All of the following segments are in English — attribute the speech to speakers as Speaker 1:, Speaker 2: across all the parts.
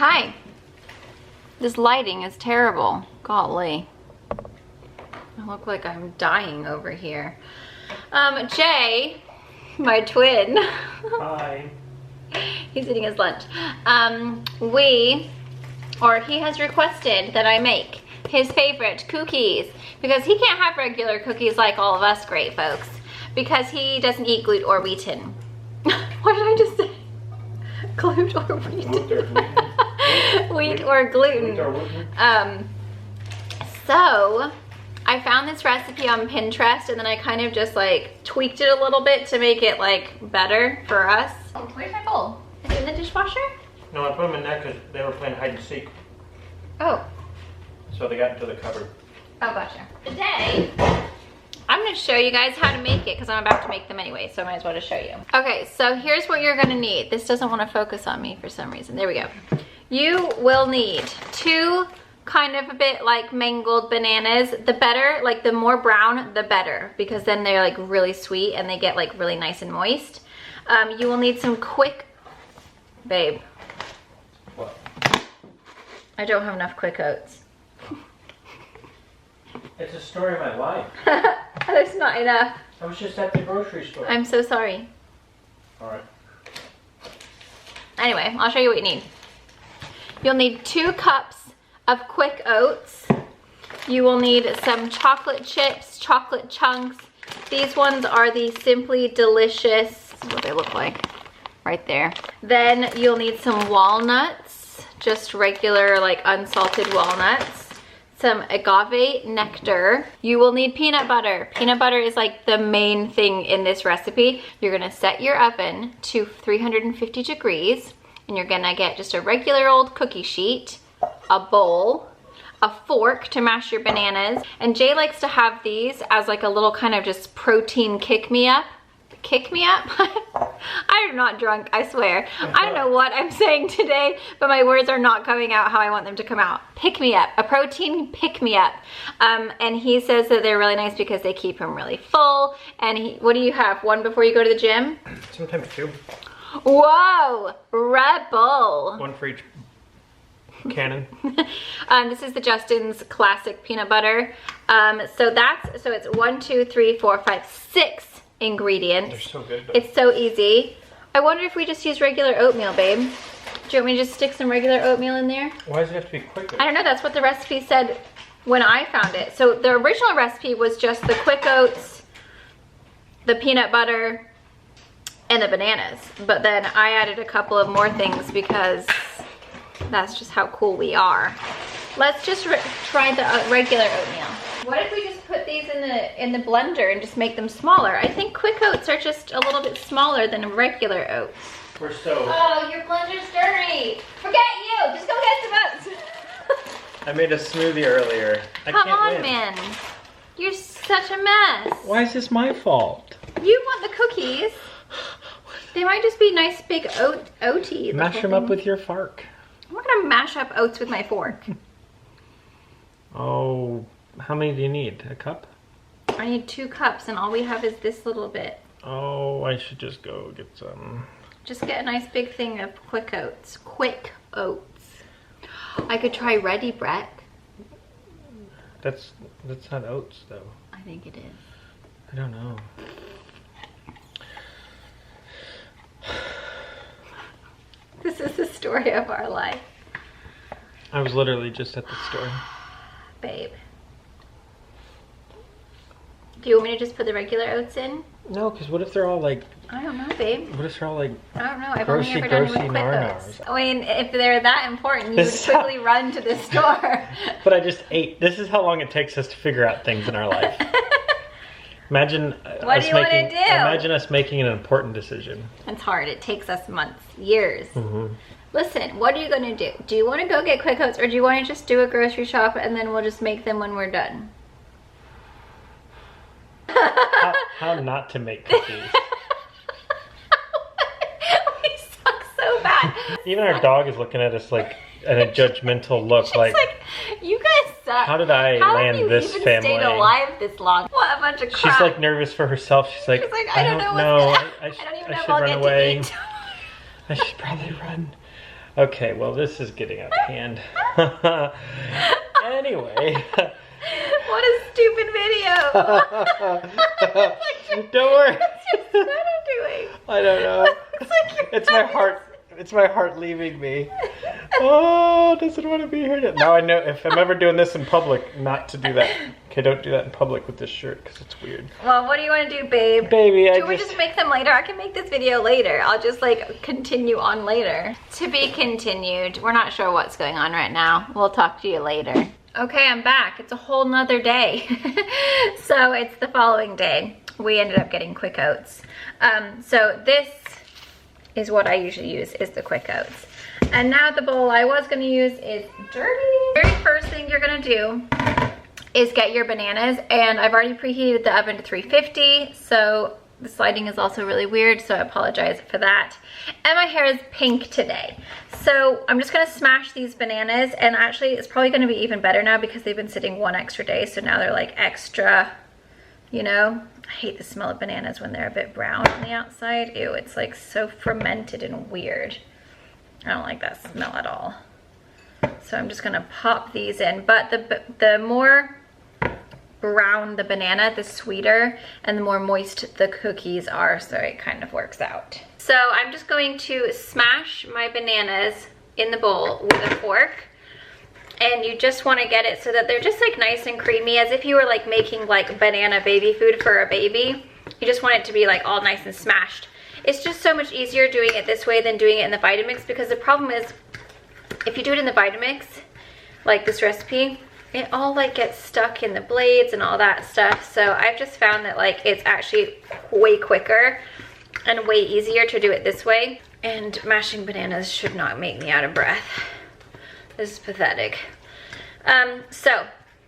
Speaker 1: Hi. This lighting is terrible. Golly. I look like I'm dying over here. Jay, my twin.
Speaker 2: Hi.
Speaker 1: He's eating his lunch. He has requested that I make his favorite cookies because he can't have regular cookies like all of us great folks because he doesn't eat gluten or wheaten. What did I just say? Gluten or wheaten? Wheat or gluten. So I found this recipe on Pinterest and then I kind of just like tweaked it a little bit to make it like better for us. Oh, where's my bowl? Is it in the dishwasher?
Speaker 2: No, I put them in there because they were playing hide and seek.
Speaker 1: Oh.
Speaker 2: So they got into the cupboard.
Speaker 1: Oh, gotcha. Today, I'm gonna show you guys how to make it because I'm about to make them anyway, so I might as well just show you. Okay, so here's what you're gonna need. This doesn't want to focus on me for some reason. There we go. You will need 2 kind of a bit like mangled bananas. The better, like the more brown, the better, because then they're like really sweet and they get like really nice and moist. You will need some quick, babe.
Speaker 2: What?
Speaker 1: I don't have enough quick oats.
Speaker 2: It's a story of my life.
Speaker 1: There's not enough.
Speaker 2: I was just at the grocery store.
Speaker 1: I'm so sorry.
Speaker 2: Alright.
Speaker 1: Anyway, I'll show you what you need. You'll need 2 cups of quick oats. You will need some chocolate chips, chocolate chunks. These ones are the Simply Delicious. This is what they look like right there. Then you'll need some walnuts, just regular like unsalted walnuts. Some agave nectar. You will need peanut butter. Peanut butter is like the main thing in this recipe. You're gonna set your oven to 350 degrees and you're gonna get just a regular old cookie sheet, a bowl, a fork to mash your bananas. And Jay likes to have these as like a little kind of just protein kick-me-up. Kick-me-up? I'm not drunk, I swear. I don't know what I'm saying today, but my words are not coming out how I want them to come out. Pick-me-up, a protein pick-me-up. And he says that they're really nice because they keep him really full. And what do you have? 1 before you go to the gym?
Speaker 2: Sometimes 2.
Speaker 1: Whoa, Rebel.
Speaker 2: 1 for each cannon.
Speaker 1: This is the Justin's classic peanut butter. So it's 1, 2, 3, 4, 5, 6 ingredients.
Speaker 2: They're so good though.
Speaker 1: It's so easy. I wonder if we just use regular oatmeal, babe. Do you want me to just stick some regular oatmeal in there?
Speaker 2: Why does it have to be quick?
Speaker 1: I don't know, that's what the recipe said when I found it. So the original recipe was just the quick oats, the peanut butter, and the bananas. But then I added a couple of more things because that's just how cool we are. Let's just try the regular oatmeal. What if we just put these in the blender and just make them smaller? I think quick oats are just a little bit smaller than regular oats.
Speaker 2: We're so...
Speaker 1: Oh, your blender's dirty. Forget you. Just go get some oats.
Speaker 2: I made a smoothie earlier.
Speaker 1: Come on, man. You're such a mess.
Speaker 2: Why is this my fault?
Speaker 1: You want the cookies. They might just be nice big oaty.
Speaker 2: Mash them up with your fork.
Speaker 1: I'm not gonna mash up oats with my fork.
Speaker 2: Oh, how many do you need? A cup?
Speaker 1: I need 2 cups and all we have is this little bit.
Speaker 2: Oh, I should just go get some.
Speaker 1: Just get a nice big thing of quick oats. Quick oats. I could try Ready Brett.
Speaker 2: That's not oats though.
Speaker 1: I think it is.
Speaker 2: I don't know.
Speaker 1: This is the story of our life.
Speaker 2: I was literally just at the store.
Speaker 1: Babe. Do you want me to just put the regular oats in?
Speaker 2: No, because what if they're all like...
Speaker 1: I don't know, babe.
Speaker 2: What if they're all like...
Speaker 1: I don't know. I've only ever done it with quick oats. I mean, if they're that important, you would quickly run to the store.
Speaker 2: But I just ate. This is how long it takes us to figure out things in our life. Imagine
Speaker 1: what do you want to do?
Speaker 2: Imagine us making an important decision.
Speaker 1: It's hard. It takes us months, years.
Speaker 2: Mm-hmm.
Speaker 1: Listen, what are you going to do? Do you want to go get quick oats or do you want to just do a grocery shop and then we'll just make them when we're done?
Speaker 2: How not to make cookies.
Speaker 1: We suck so bad.
Speaker 2: Even our dog is looking at us like in a judgmental look.
Speaker 1: She's like, you guys suck.
Speaker 2: How did I land this family? How have you even
Speaker 1: stayed alive this long? What a bunch of crap.
Speaker 2: She's like nervous for herself. She's like
Speaker 1: I don't know. I
Speaker 2: should run away. I should probably run. Okay, well this is getting out of hand. Anyway.
Speaker 1: What a stupid video.
Speaker 2: Don't worry.
Speaker 1: What's your sweater doing?
Speaker 2: I don't know.
Speaker 1: Looks like you're
Speaker 2: It's my heart. It's my heart leaving me. Oh, doesn't want to be here. Now I know if I'm ever doing this in public, not to do that. Okay, don't do that in public with this shirt because it's weird.
Speaker 1: Well, what do you want to do, babe?
Speaker 2: Baby,
Speaker 1: Should we just make them later? I can make this video later. I'll just like continue on later. To be continued. We're not sure what's going on right now. We'll talk to you later. Okay, I'm back. It's a whole nother day. So it's the following day. We ended up getting quick oats. So this is what I usually use, is the quick oats. And now the bowl I was gonna use is dirty. Very first thing you're gonna do is get your bananas, and I've already preheated the oven to 350, so the sliding is also really weird, so I apologize for that. And my hair is pink today. So I'm just gonna smash these bananas, and actually it's probably gonna be even better now because they've been sitting one extra day, so now they're like extra, you know? I hate the smell of bananas when they're a bit brown on the outside. Ew, it's like so fermented and weird. I don't like that smell at all. So I'm just gonna pop these in, but the more brown the banana, the sweeter, and the more moist the cookies are, so it kind of works out. So I'm just going to smash my bananas in the bowl with a fork, and you just want to get it so that they're just like nice and creamy, as if you were like making like banana baby food for a baby. You just want it to be like all nice and smashed. It's just so much easier doing it this way than doing it in the Vitamix, because the problem is if you do it in the Vitamix, like this recipe, it all like gets stuck in the blades and all that stuff. So I've just found that like it's actually way quicker and way easier to do it this way. And mashing bananas should not make me out of breath. This is pathetic. So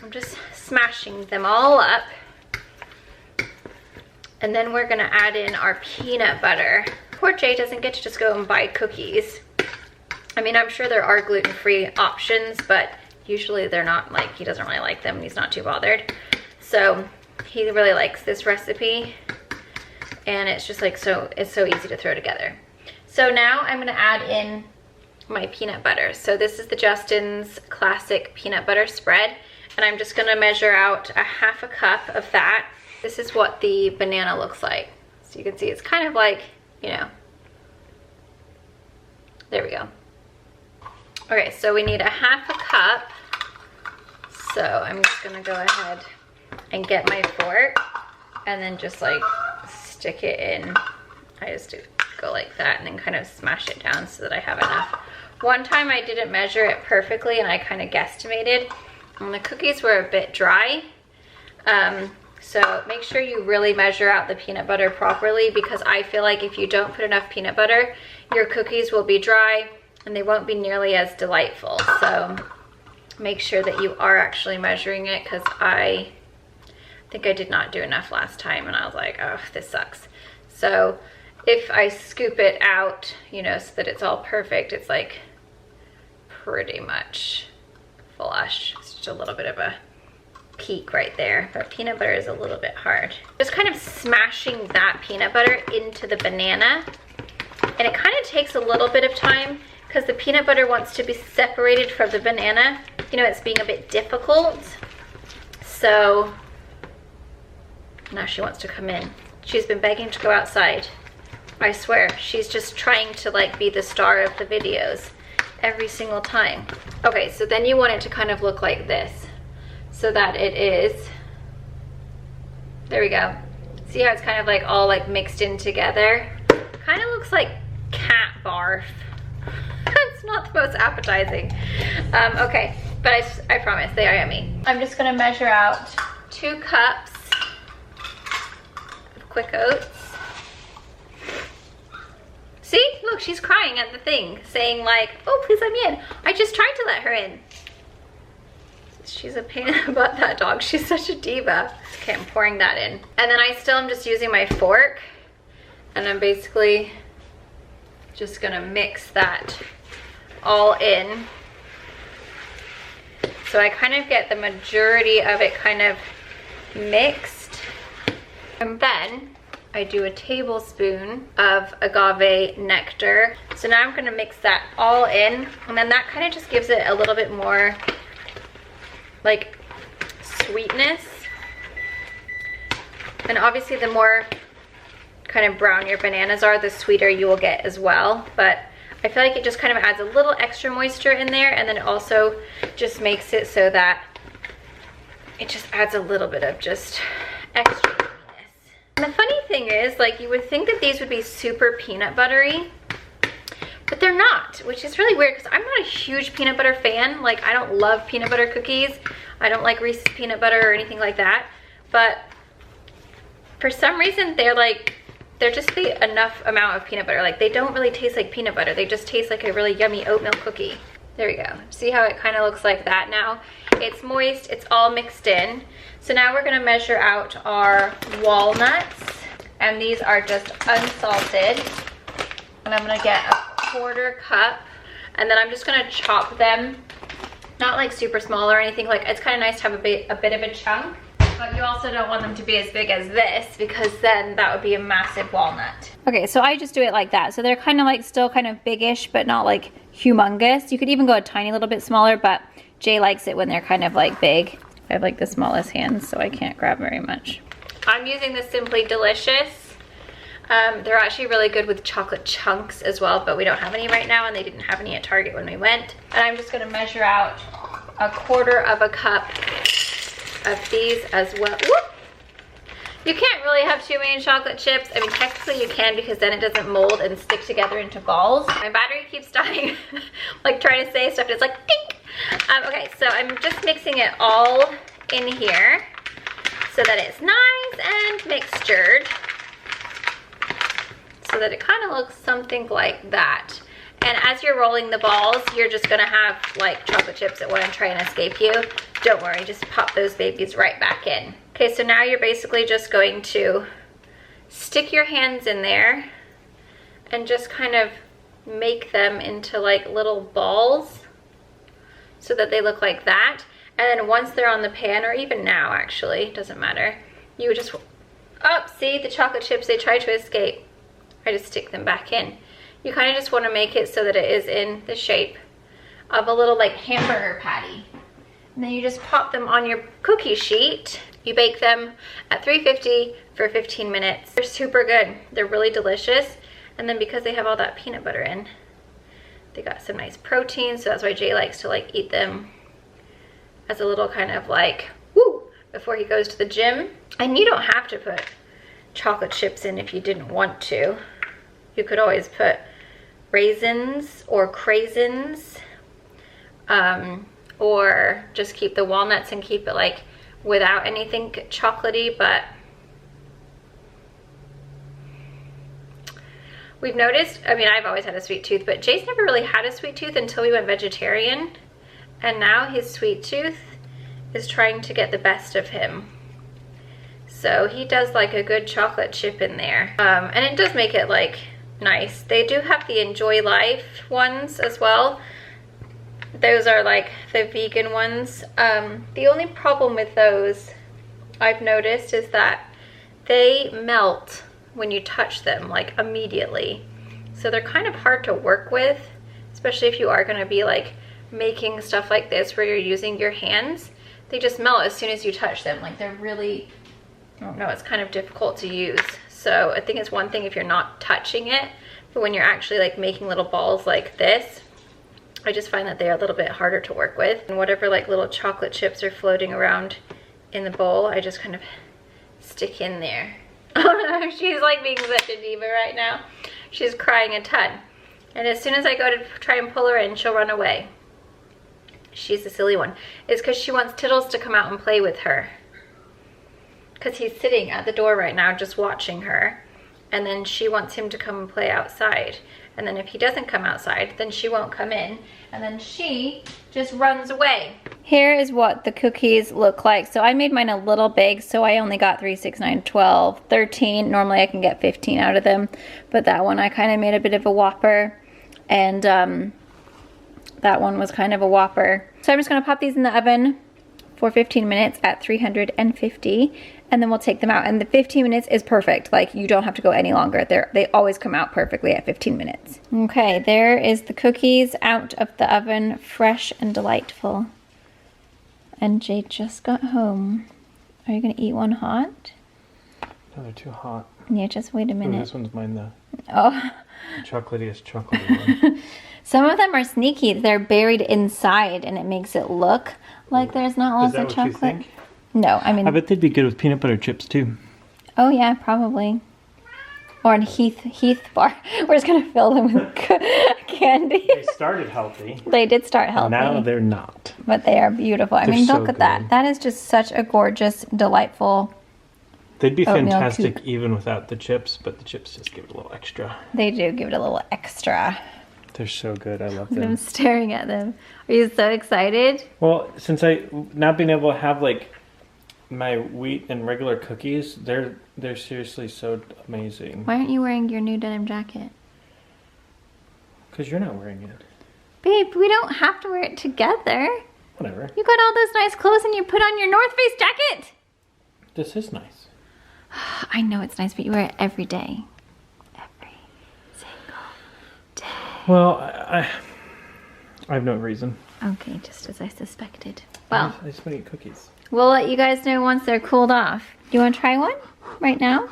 Speaker 1: I'm just smashing them all up. And then we're gonna add in our peanut butter. Poor Jay doesn't get to just go and buy cookies. I mean, I'm sure there are gluten-free options, but usually they're not, like, he doesn't really like them. He's not too bothered. So he really likes this recipe, and it's just like it's so easy to throw together. So now I'm gonna add in my peanut butter. So this is the Justin's classic peanut butter spread, and I'm just gonna measure out a half a cup of that. This is what the banana looks like. So you can see it's kind of like, you know, there we go. Okay, so we need a half a cup. So I'm just gonna go ahead and get my fork and then just like stick it in. I just do go like that and then kind of smash it down so that I have enough. One time I didn't measure it perfectly and I kind of guesstimated, and the cookies were a bit dry. So make sure you really measure out the peanut butter properly, because I feel like if you don't put enough peanut butter, your cookies will be dry and they won't be nearly as delightful. So make sure that you are actually measuring it, because I think I did not do enough last time and I was like, oh, this sucks. So if I scoop it out, you know, so that it's all perfect, it's like pretty much flush. It's just a little bit of a peak right there, but peanut butter is a little bit hard. Just kind of smashing that peanut butter into the banana, and it kind of takes a little bit of time because the peanut butter wants to be separated from the banana. You know, it's being a bit difficult. So now she wants to come in. She's been begging to go outside. I swear, she's just trying to like be the star of the videos every single time. Okay, so then you want it to kind of look like this, so that it is, there we go. See how it's kind of like all like mixed in together? Kind of looks like cat barf. It's not the most appetizing. Okay, but I promise they are yummy. I'm just gonna measure out 2 cups of quick oats. See, look, she's crying at the thing, saying like, oh, please let me in. I just tried to let her in. She's a pain in the butt, that dog. She's such a diva. Okay, I'm pouring that in. And then I still am just using my fork, and I'm basically just gonna mix that all in. So I kind of get the majority of it kind of mixed. And then I do a tablespoon of agave nectar. So now I'm gonna mix that all in, and then that kind of just gives it a little bit more like sweetness. And obviously the more kind of brown your bananas are, the sweeter you will get as well. But I feel like it just kind of adds a little extra moisture in there, and then it also just makes it so that it just adds a little bit of just extra sweetness. And the funny thing is, like, you would think that these would be super peanut buttery, but they're not, which is really weird because I'm not a huge peanut butter fan. Like, I don't love peanut butter cookies. I don't like Reese's peanut butter or anything like that. But for some reason, they're just the enough amount of peanut butter. Like, they don't really taste like peanut butter. They just taste like a really yummy oatmeal cookie. There we go. See how it kind of looks like that now? It's moist, it's all mixed in. So now we're gonna measure out our walnuts, and these are just unsalted. And I'm gonna get a 1/4 cup, and then I'm just gonna chop them, not like super small or anything. Like, it's kind of nice to have a bit of a chunk, but you also don't want them to be as big as this, because then that would be a massive walnut. Okay, so I just do it like that. So they're kind of like still kind of biggish, but not like humongous. You could even go a tiny little bit smaller, but Jay likes it when they're kind of like big. I have like the smallest hands, so I can't grab very much. I'm using the Simply Delicious. They're actually really good with chocolate chunks as well, but we don't have any right now, and they didn't have any at Target when we went. And I'm just gonna measure out a 1/4 cup of these as well. Whoop! You can't really have too many chocolate chips. I mean, technically you can, because then it doesn't mold and stick together into balls. My battery keeps dying, like trying to say stuff, it's like dink. Okay, so I'm just mixing it all in here so that it's nice and mixtured, so that it kind of looks something like that. And as you're rolling the balls, you're just gonna have like chocolate chips that want to try and escape you. Don't worry, just pop those babies right back in. Okay, so now you're basically just going to stick your hands in there and just kind of make them into like little balls so that they look like that. And then once they're on the pan, or even now actually, doesn't matter, you would just, oh, see the chocolate chips, they try to escape. I just stick them back in. You kind of just want to make it so that it is in the shape of a little like hamburger patty. And then you just pop them on your cookie sheet. You bake them at 350 for 15 minutes. They're super good. They're really delicious. And then because they have all that peanut butter in, they got some nice protein. So that's why Jay likes to like eat them as a little kind of like, woo, before he goes to the gym. And you don't have to put chocolate chips in if you didn't want to. You could always put raisins or craisins, or just keep the walnuts and keep it like without anything chocolatey. But we've noticed, I mean, I've always had a sweet tooth, but Jay's never really had a sweet tooth until we went vegetarian, and now his sweet tooth is trying to get the best of him. So he does like a good chocolate chip in there, and it does make it like nice. They do have the Enjoy Life ones as well. Those are like the vegan ones. The only problem with those I've noticed is that they melt when you touch them like immediately. So they're kind of hard to work with, especially if you are going to be like making stuff like this where you're using your hands. They just melt as soon as you touch them. Like they're really, I don't know, it's kind of difficult to use. So I think it's one thing if you're not touching it, but when you're actually like making little balls like this, I just find that they're a little bit harder to work with. And whatever like little chocolate chips are floating around in the bowl, I just kind of stick in there. She's like being such a diva right now. She's crying a ton. And as soon as I go to try and pull her in, she'll run away. She's the silly one. It's because she wants Tittles to come out and play with her. Because he's sitting at the door right now just watching her. And then she wants him to come and play outside. And then if he doesn't come outside, then she won't come in. And then she just runs away. Here is what the cookies look like. So I made mine a little big, so I only got 3, 6, 9, 12, 13. Normally I can get 15 out of them. But that one I kind of made a bit of a whopper. And that one was kind of a whopper. So I'm just going to pop these in the oven for 15 minutes at 350, and then we'll take them out. And the 15 minutes is perfect. Like, you don't have to go any longer. They always come out perfectly at 15 minutes. Okay, there is the cookies out of the oven, fresh and delightful. And Jay just got home. Are you gonna eat one hot?
Speaker 2: No, they're too hot.
Speaker 1: Yeah, just wait a minute.
Speaker 2: Ooh, this one's mine though.
Speaker 1: Oh.
Speaker 2: Chocolatiest chocolatey one.
Speaker 1: Some of them are sneaky. They're buried inside, and it makes it look like there's not lots of chocolate.
Speaker 2: Is that what you think?
Speaker 1: No, I mean...
Speaker 2: I bet they'd be good with peanut butter chips, too.
Speaker 1: Oh, yeah, probably. Or a Heath bar. We're just going to fill them with candy.
Speaker 2: They started healthy.
Speaker 1: They did start healthy.
Speaker 2: Now they're not.
Speaker 1: But they are beautiful. I mean, look at that. That is just such a gorgeous, delightful
Speaker 2: They'd be
Speaker 1: oatmeal
Speaker 2: fantastic
Speaker 1: coupe.
Speaker 2: even without the chips, but the chips just give it a little extra.
Speaker 1: They do give it a little extra.
Speaker 2: They're so good. I love
Speaker 1: I'm
Speaker 2: them.
Speaker 1: staring at them. Are you so excited?
Speaker 2: Well, since I not being able to have like my wheat and regular cookies, they're seriously so amazing.
Speaker 1: Why aren't you wearing your new denim jacket?
Speaker 2: Because you're not wearing it.
Speaker 1: Babe, we don't have to wear it together.
Speaker 2: Whatever.
Speaker 1: You got all those nice clothes and you put on your North Face jacket.
Speaker 2: This is nice.
Speaker 1: I know it's nice, but you wear it every day. Every single day.
Speaker 2: Well, I have no reason.
Speaker 1: Okay, just as I suspected. Well,
Speaker 2: I just want to eat cookies.
Speaker 1: we'll let you guys know once they're cooled off. Do you want to try one right now?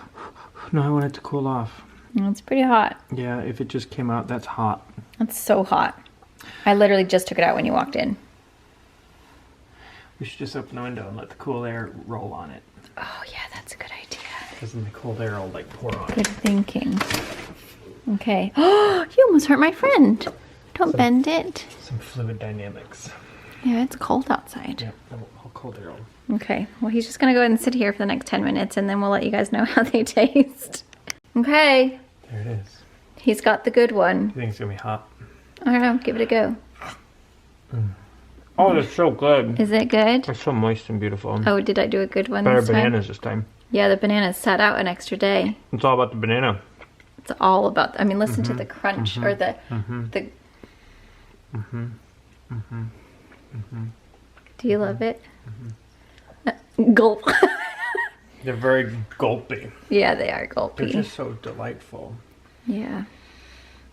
Speaker 2: No, I want it to cool off.
Speaker 1: Oh, it's pretty hot.
Speaker 2: Yeah, if it just came out, that's hot.
Speaker 1: It's so hot. I literally just took it out when you walked in.
Speaker 2: We should just open the window and let the cool air roll on it.
Speaker 1: Oh yeah, that's a good idea.
Speaker 2: Because then the cold air will like pour on
Speaker 1: Good
Speaker 2: it.
Speaker 1: thinking. Okay. Oh, you almost hurt my friend. Don't bend it.
Speaker 2: Some fluid dynamics.
Speaker 1: Yeah, it's cold outside.
Speaker 2: Yeah, all cold air on.
Speaker 1: Okay, well he's just gonna go ahead and sit here for the next 10 minutes and then we'll let you guys know how they taste. Okay,
Speaker 2: There it is.
Speaker 1: he's got the good one.
Speaker 2: You think it's gonna be hot?
Speaker 1: I don't know, give it a go.
Speaker 2: Oh, they're so good.
Speaker 1: Is it good?
Speaker 2: They're so moist and beautiful.
Speaker 1: Oh, did I do a good one
Speaker 2: Better
Speaker 1: this time?
Speaker 2: bananas this time.
Speaker 1: Yeah, the bananas sat out an extra day.
Speaker 2: It's all about the banana.
Speaker 1: It's all about, I mean, listen to the crunch or the, do you love it? Gulp.
Speaker 2: They're very gulpy.
Speaker 1: Yeah, they are
Speaker 2: They're
Speaker 1: gulpy.
Speaker 2: just so delightful.
Speaker 1: Yeah.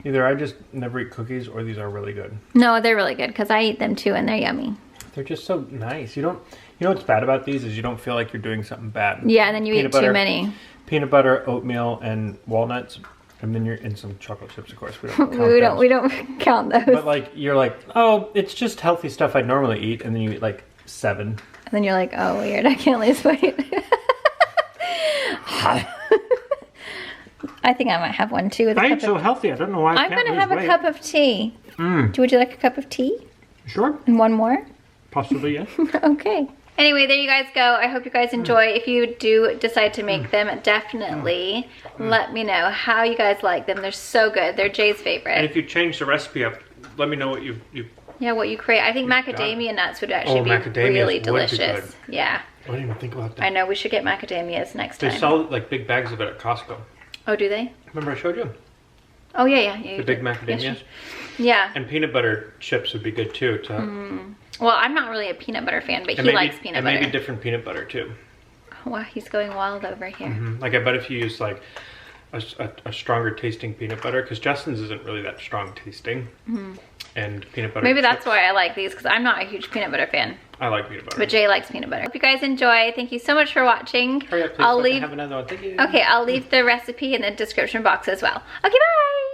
Speaker 2: Either I just never eat cookies or these are really good.
Speaker 1: No, they're really good because I eat them too and they're yummy.
Speaker 2: They're just so nice. You know what's bad about these is you don't feel like you're doing something bad.
Speaker 1: Yeah, and then you eat too many.
Speaker 2: Peanut butter, oatmeal, and walnuts, and then you're in some chocolate chips. Of course, we don't count
Speaker 1: we don't count those.
Speaker 2: But like you're like, oh, it's just healthy stuff I normally eat, and then you eat like 7.
Speaker 1: And then you're like, oh weird, I can't lose weight. I think I might have one too.
Speaker 2: I eat so healthy. I don't know why I
Speaker 1: I'm
Speaker 2: can't
Speaker 1: gonna
Speaker 2: lose
Speaker 1: have
Speaker 2: weight.
Speaker 1: a cup of tea. Would you like a cup of tea?
Speaker 2: Sure.
Speaker 1: And one more?
Speaker 2: Possibly, yes.
Speaker 1: Okay. Anyway, there you guys go. I hope you guys enjoy. If you do decide to make them, definitely let me know how you guys like them. They're so good. They're Jay's favorite.
Speaker 2: And if you change the recipe up, let me know what you
Speaker 1: Yeah, what you create. I think macadamia nuts would actually be really delicious. Yeah.
Speaker 2: I didn't even think about that.
Speaker 1: I know, we should get macadamias next
Speaker 2: They
Speaker 1: time.
Speaker 2: sell like big bags of it at Costco.
Speaker 1: Oh, do they?
Speaker 2: Remember I showed you?
Speaker 1: Oh, yeah.
Speaker 2: The big macadamias?
Speaker 1: Yeah.
Speaker 2: And peanut butter chips would be good too.
Speaker 1: Well, I'm not really a peanut butter fan, but he likes peanut butter.
Speaker 2: And maybe different peanut butter too.
Speaker 1: Wow, he's going wild over here.
Speaker 2: Like I bet if you use like a stronger tasting peanut butter, because Justin's isn't really that strong tasting. And peanut butter
Speaker 1: Maybe
Speaker 2: chips,
Speaker 1: that's why I like these, because I'm not a huge peanut butter fan.
Speaker 2: I like peanut butter.
Speaker 1: But Jay likes peanut butter. Hope you guys enjoy. Thank you so much for watching.
Speaker 2: Hurry up, please. Have another one. Thank you.
Speaker 1: Okay, I'll leave the recipe in the description box as well. Okay, bye.